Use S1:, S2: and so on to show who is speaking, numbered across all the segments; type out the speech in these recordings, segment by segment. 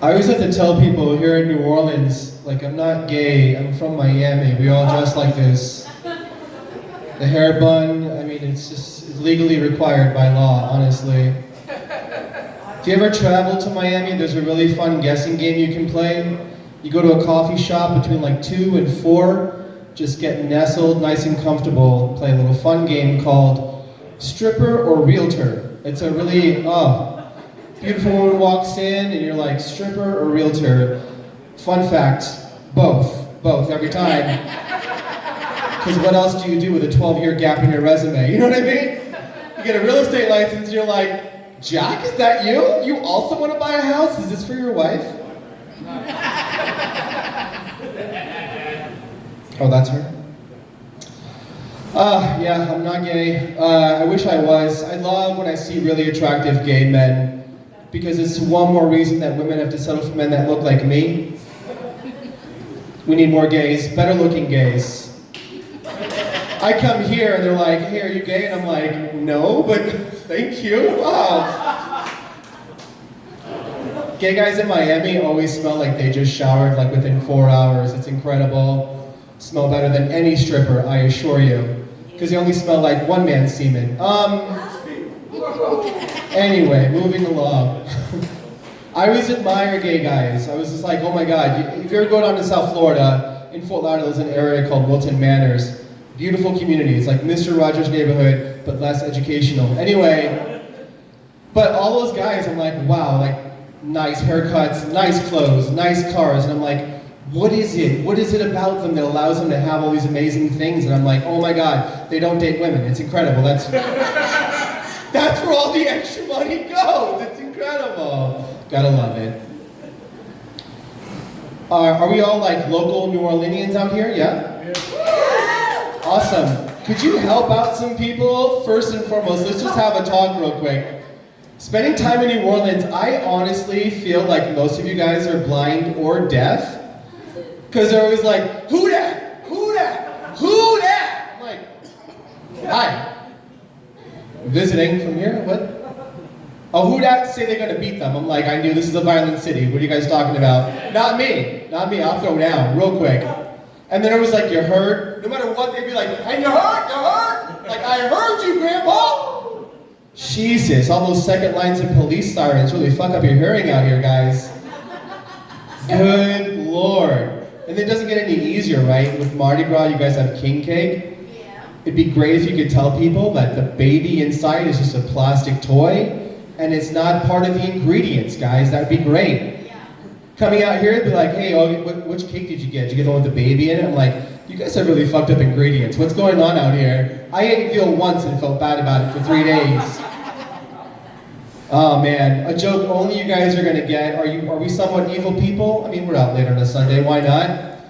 S1: I always have to tell people here in New Orleans, like, I'm not gay, I'm from Miami. We all dress like this. The hair bun, I mean, it's legally required by law, honestly. If you ever travel to Miami, there's a really fun guessing game you can play. You go to a coffee shop between like 2 and 4, just get nestled, nice and comfortable, play a little fun game called Stripper or Realtor. It's a really, beautiful woman walks in and you're like, stripper or realtor? Fun fact, both, every time. Because what else do you do with a 12-year gap in your resume? You know what I mean? You get a real estate license and you're like, Jack, is that you? You also want to buy a house? Is this for your wife? Oh, that's her? Yeah, I'm not gay. I wish I was. I love when I see really attractive gay men, because it's one more reason that women have to settle for men that look like me. We need more gays, better looking gays. I come here and they're like, hey, are you gay? And I'm like, no, but thank you. Wow. Gay guys in Miami always smell like they just showered like within 4 hours. It's incredible. Smell better than any stripper, I assure you. Because they only smell like one man's semen. Anyway, moving along. I always admire gay guys. I was just like, oh my God, if you ever go down to South Florida, in Fort Lauderdale there's an area called Wilton Manors. Beautiful community. It's like Mr. Rogers' neighborhood, but less educational. Anyway, but all those guys, I'm like, wow, like nice haircuts, nice clothes, nice cars, and I'm like, what is it? What is it about them that allows them to have all these amazing things? And I'm like, oh my God, they don't date women. It's incredible. That's where all the extra money goes. It's incredible. Gotta love it. Are we all like local New Orleanians out here? Yeah? Awesome. Could you help out some people? First and foremost, let's just have a talk real quick. Spending time in New Orleans, I honestly feel like most of you guys are blind or deaf. Because they're always like, who that? Who that? Who that? I'm like, hi. Visiting from here? What? Oh, who that? Say they're gonna beat them. I'm like, I knew this is a violent city. What are you guys talking about? Not me. Not me. I'll throw down real quick. And then it was like, you heard? No matter what, they'd be like, and you heard? You heard? Like, I heard you, Grandpa. Jesus, all those second lines of police sirens really fuck up your hearing out here, guys. Good Lord. And it doesn't get any easier, right? With Mardi Gras, you guys have king cake. Yeah. It'd be great if you could tell people that the baby inside is just a plastic toy, and it's not part of the ingredients, guys. That'd be great. Yeah. Coming out here, it'd be like, hey, which cake did you get? Did you get the one with the baby in it? I'm like, you guys have really fucked up ingredients. What's going on out here? I ate veal once and felt bad about it for 3 days. Oh man, a joke only you guys are gonna get. Are we somewhat evil people? I mean, we're out later on a Sunday, why not?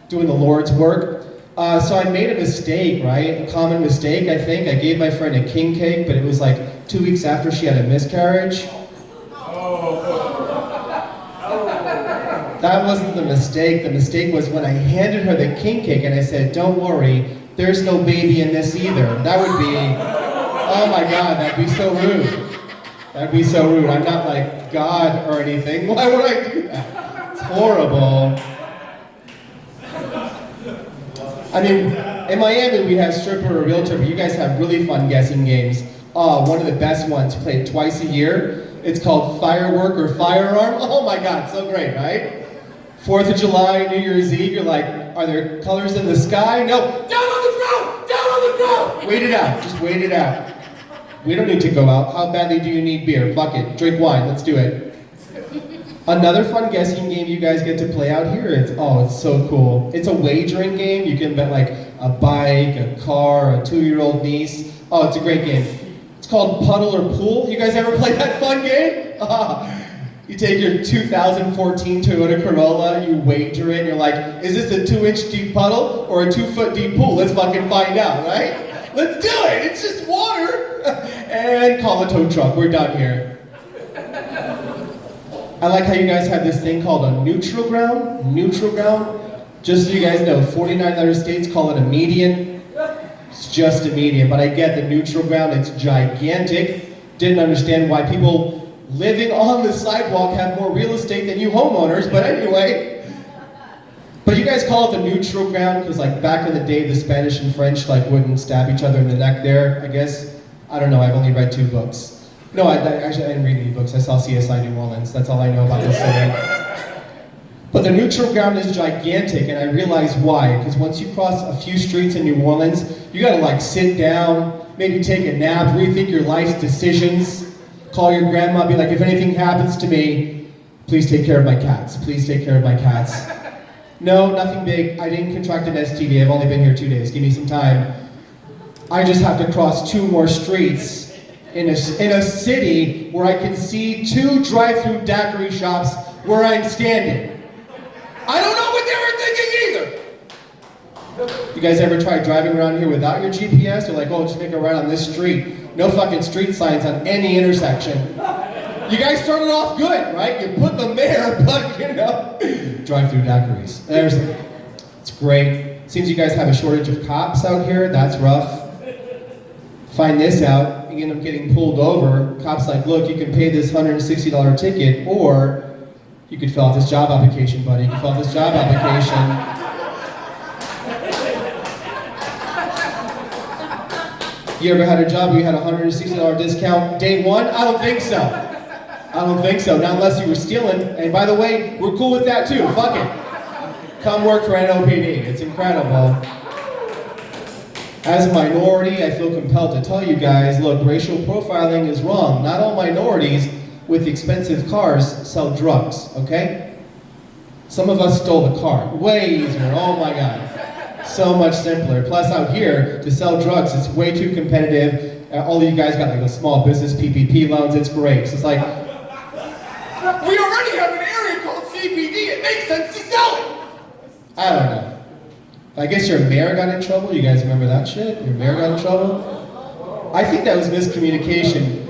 S1: Doing the Lord's work. So I made a mistake, right? A common mistake, I think. I gave my friend a king cake, but it was like 2 weeks after she had a miscarriage. That wasn't the mistake. The mistake was when I handed her the king cake and I said, don't worry, there's no baby in this either. That would be, oh my God, that'd be so rude. That'd be so rude. I'm not like God or anything. Why would I do that? It's horrible. I mean, in Miami we have stripper or realtor, but you guys have really fun guessing games. One of the best ones, played twice a year. It's called Firework or Firearm. Oh my God, so great, right? 4th of July, New Year's Eve, you're like, are there colors in the sky? No, down on the ground, down on the ground. Wait it out, just wait it out. We don't need to go out. How badly do you need beer? Fuck it, drink wine, let's do it. Another fun guessing game you guys get to play out here, it's so cool. It's a wagering game. You can bet like a bike, a car, a 2-year-old niece. Oh, it's a great game. It's called Puddle or Pool. You guys ever play that fun game? You take your 2014 Toyota Corolla, you wager it, and you're like, is this a 2-inch deep puddle or a 2-foot deep pool? Let's fucking find out, right? Let's do it, it's just water. And call a tow truck, we're done here. I like how you guys have this thing called a neutral ground. Neutral ground, just so you guys know, 49 other states call it a median. It's just a median, but I get the neutral ground, it's gigantic. Didn't understand why people living on the sidewalk have more real estate than you homeowners, but anyway. But you guys call it the neutral ground because like back in the day, the Spanish and French like wouldn't stab each other in the neck there, I guess. I don't know, I've only read 2 books. No, actually I didn't read any books. I saw CSI New Orleans. That's all I know about this city. But the neutral ground is gigantic, and I realize why. Because once you cross a few streets in New Orleans, you gotta like sit down, maybe take a nap, rethink your life's decisions, call your grandma, be like, if anything happens to me, please take care of my cats. Please take care of my cats. No, nothing big. I didn't contract an STD. I've only been here 2 days. Give me some time. I just have to cross 2 more streets in a city where I can see 2 drive-through daiquiri shops where I'm standing. I don't know what they were thinking either. You guys ever try driving around here without your GPS? You're like, oh, just make a right on this street. No fucking street signs on any intersection. You guys started off good, right? You put them there, but you know, drive-through daiquiris. It's great. Seems you guys have a shortage of cops out here. That's rough. Find this out, you end up getting pulled over. Cops like, look, you can pay this $160 ticket, or you could fill out this job application, buddy. You can fill out this job application. You ever had a job where you had a $160 discount day 1? I don't think so. I don't think so, not unless you were stealing. And by the way, we're cool with that too, fuck it. Come work for NOPD, it's incredible. As a minority, I feel compelled to tell you guys, look, racial profiling is wrong. Not all minorities with expensive cars sell drugs, okay? Some of us stole the car. Way easier, oh my God. So much simpler. Plus out here, to sell drugs, it's way too competitive. All of you guys got like the small business PPP loans, it's great. So it's like, we already have an area called CBD, it makes sense to sell it. I don't know. I guess your mayor got in trouble. You guys remember that shit? Your mayor got in trouble? I think that was miscommunication.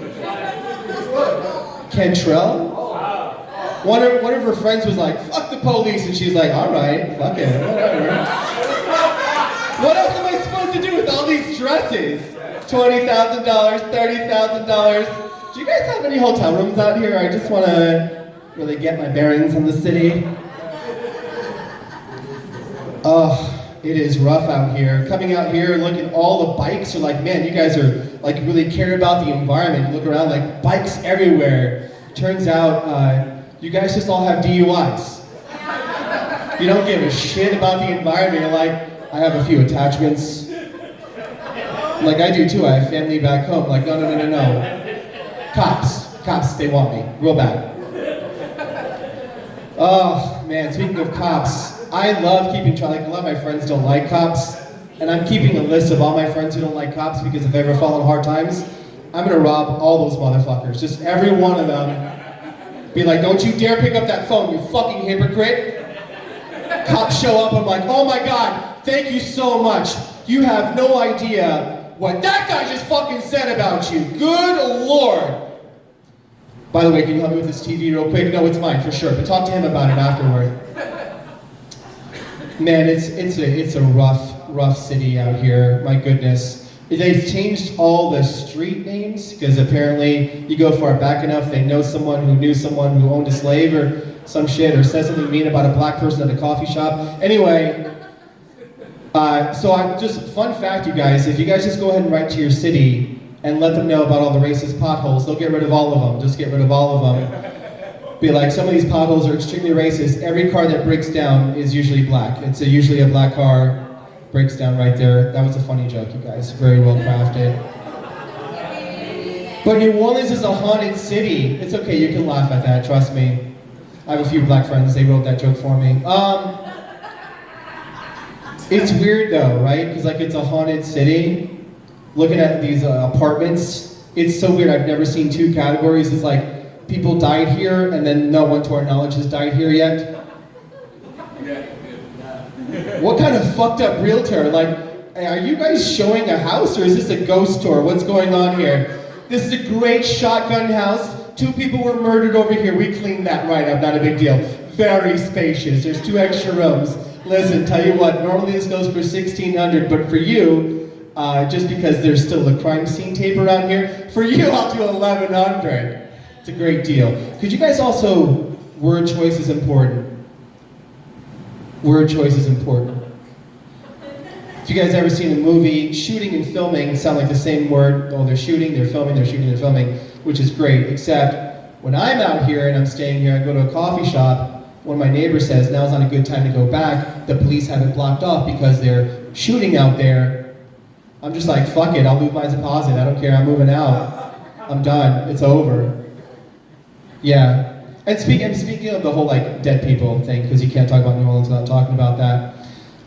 S1: Cantrell? One of her friends was like, fuck the police, and she's like, alright, fuck it, whatever. What else am I supposed to do with all these dresses? $20,000, $30,000. Do you guys have any hotel rooms out here? I just want to really get my bearings on the city. It is rough out here. Coming out here, look at all the bikes. You're like, man, you guys are like really care about the environment. You look around, like bikes everywhere. Turns out, you guys just all have DUIs. You don't give a shit about the environment. You're like, I have a few attachments. Like I do too. I have family back home. Like, no. Cops, they want me real bad. Oh man, speaking of cops. I love keeping track. Like a lot of my friends don't like cops, and I'm keeping a list of all my friends who don't like cops because if I ever fall in hard times, I'm gonna rob all those motherfuckers. Just every one of them. Be like, don't you dare pick up that phone, you fucking hypocrite. Cops show up, I'm like, oh my God, thank you so much. You have no idea what that guy just fucking said about you. Good Lord. By the way, can you help me with this TV real quick? No, it's mine for sure, but talk to him about it afterward. Man, it's a rough city out here. My goodness, they've changed all the street names because apparently you go far back enough, they know someone who knew someone who owned a slave or some shit, or says something mean about a black person at a coffee shop. Anyway, fun fact, you guys, if you guys just go ahead and write to your city and let them know about all the racist potholes, they'll get rid of all of them. Just get rid of all of them. Be like, some of these potholes are extremely racist. Every car that breaks down is usually black. It's usually a black car, breaks down right there. That was a funny joke, you guys. Very well crafted. But New Orleans is a haunted city. It's okay, you can laugh at that, trust me. I have a few black friends, they wrote that joke for me. It's weird though, right? Because like it's a haunted city. Looking at these apartments, it's so weird. I've never seen 2 categories. It's like, people died here, and then no one to our knowledge has died here yet. What kind of fucked up realtor? Like, are you guys showing a house, or is this a ghost tour? What's going on here? This is a great shotgun house. 2 people were murdered over here. We cleaned that right up, not a big deal. Very spacious. There's 2 extra rooms. Listen, tell you what, normally this goes for $1,600, but for you, just because there's still a crime scene tape around here, for you I'll do $1,100. It's a great deal. Could you guys also, word choice is important. Word choice is important. If you guys ever seen a movie, shooting and filming sound like the same word. Oh, they're shooting, they're filming, they're shooting, they're filming, which is great, except when I'm out here and I'm staying here, I go to a coffee shop, one of my neighbors says, now's not a good time to go back, the police have it blocked off because they're shooting out there. I'm just like, fuck it, I'll leave my deposit, I don't care, I'm moving out. I'm done, it's over. Yeah. And speaking of the whole like dead people thing, because you can't talk about New Orleans without talking about that.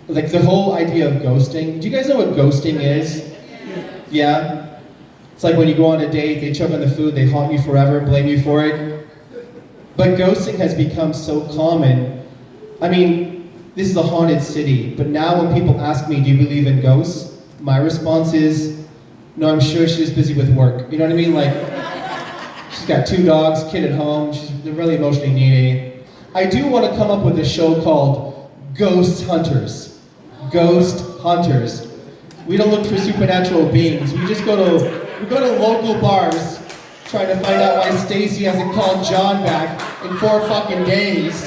S1: Like the whole idea of ghosting. Do you guys know what ghosting is? Yeah? It's like when you go on a date, they choke on the food, they haunt you forever and blame you for it. But ghosting has become so common. I mean, this is a haunted city, but now when people ask me, do you believe in ghosts? My response is, no, I'm sure she's busy with work. You know what I mean? Like, she's got 2 dogs, kid at home, they're really emotionally needy. I do want to come up with a show called Ghost Hunters. Ghost Hunters. We don't look for supernatural beings. We just go to local bars trying to find out why Stacy hasn't called John back in 4 fucking days.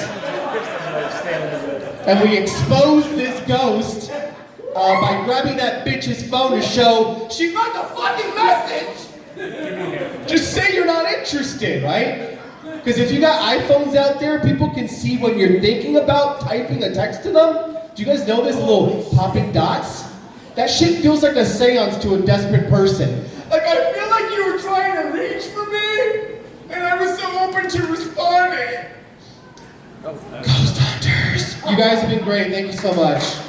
S1: And we expose this ghost by grabbing that bitch's phone to show she got the fucking message. Just say you're not interested, right? Because if you got iPhones out there, people can see when you're thinking about typing a text to them. Do you guys know this little popping dots? That shit feels like a seance to a desperate person. Like, I feel like you were trying to reach for me, and I was so open to responding. Ghost Hunters. You guys have been great. Thank you so much.